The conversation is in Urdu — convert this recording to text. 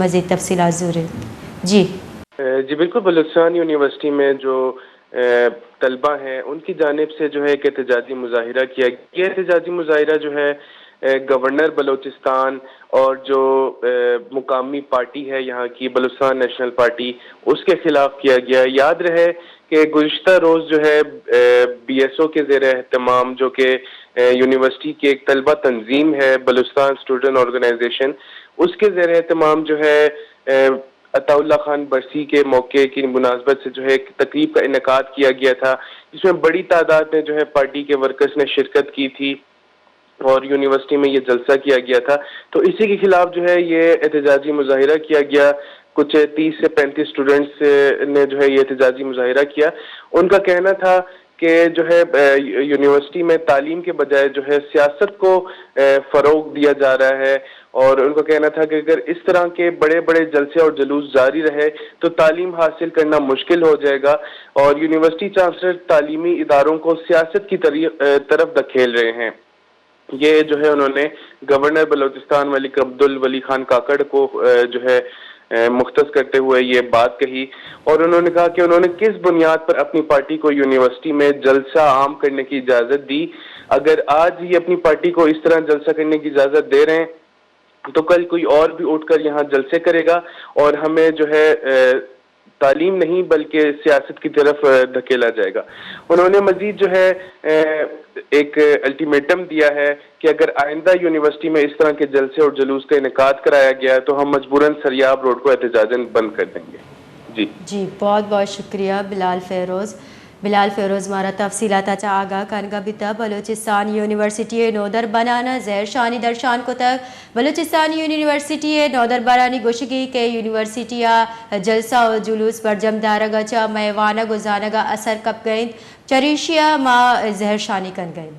مزید تفصیلات ضرور. جی بالکل. بلوچستان یونیورسٹی میں جو طلبہ ہیں ان کی جانب سے جو ہے ایک احتجاجی مظاہرہ کیا گیا. یہ احتجاجی مظاہرہ جو ہے گورنر بلوچستان اور جو مقامی پارٹی ہے یہاں کی بلوچستان نیشنل پارٹی اس کے خلاف کیا گیا. یاد رہے کہ گزشتہ روز جو ہے بی ایس او کے زیر اہتمام جو کہ یونیورسٹی کی ایک طلبہ تنظیم ہے بلوچستان اسٹوڈنٹ آرگنائزیشن, اس کے زیر اہتمام جو ہے عطا اللہ خان برسی کے موقع کی مناسبت سے جو ہے ایک تقریب کا انعقاد کیا گیا تھا جس میں بڑی تعداد میں جو ہے پارٹی کے ورکرز نے شرکت کی تھی اور یونیورسٹی میں یہ جلسہ کیا گیا تھا. تو اسی کے خلاف جو ہے یہ احتجاجی مظاہرہ کیا گیا. کچھ 30 سے 35 اسٹوڈنٹس نے جو ہے یہ احتجاجی مظاہرہ کیا. ان کا کہنا تھا کہ جو ہے یونیورسٹی میں تعلیم کے بجائے جو ہے سیاست کو فروغ دیا جا رہا ہے, اور ان کا کہنا تھا کہ اگر اس طرح کے بڑے بڑے جلسے اور جلوس جاری رہے تو تعلیم حاصل کرنا مشکل ہو جائے گا, اور یونیورسٹی چانسلر تعلیمی اداروں کو سیاست کی طرف دھکیل رہے ہیں. یہ جو ہے انہوں نے گورنر بلوچستان ملک عبدالولی خان کاکڑ کو جو ہے مختص کرتے ہوئے یہ بات کہی, اور انہوں نے کہا کہ انہوں نے کس بنیاد پر اپنی پارٹی کو یونیورسٹی میں جلسہ عام کرنے کی اجازت دی. اگر آج یہ اپنی پارٹی کو اس طرح جلسہ کرنے کی اجازت دے رہے ہیں تو کل کوئی اور بھی اٹھ کر یہاں جلسے کرے گا اور ہمیں جو ہے تعلیم نہیں بلکہ سیاست کی طرف دھکیلا جائے گا. انہوں نے مزید جو ہے ایک الٹیمیٹم دیا ہے کہ اگر آئندہ یونیورسٹی میں اس طرح کے جلسے اور جلوس کا انعقاد کرایا گیا تو ہم مجبوراً سریاب روڈ کو احتجاجاً بند کر دیں گے. جی بہت بہت شکریہ بلال فیروز مارا تفصیلات اچھا آگاہ کنگا بیتا. بلوچستان یونیورسٹی نودر بنانا زہر شانی درشان کو تک بلوچستان یونیورسٹی نودر برانی گوشگی کے یونیورسٹیاں جلسہ و جلوس پر جمدارگا چا میوانہ گزانگا اثر کپ گئیں چریشیا ماں زہر شانی کن گئیں.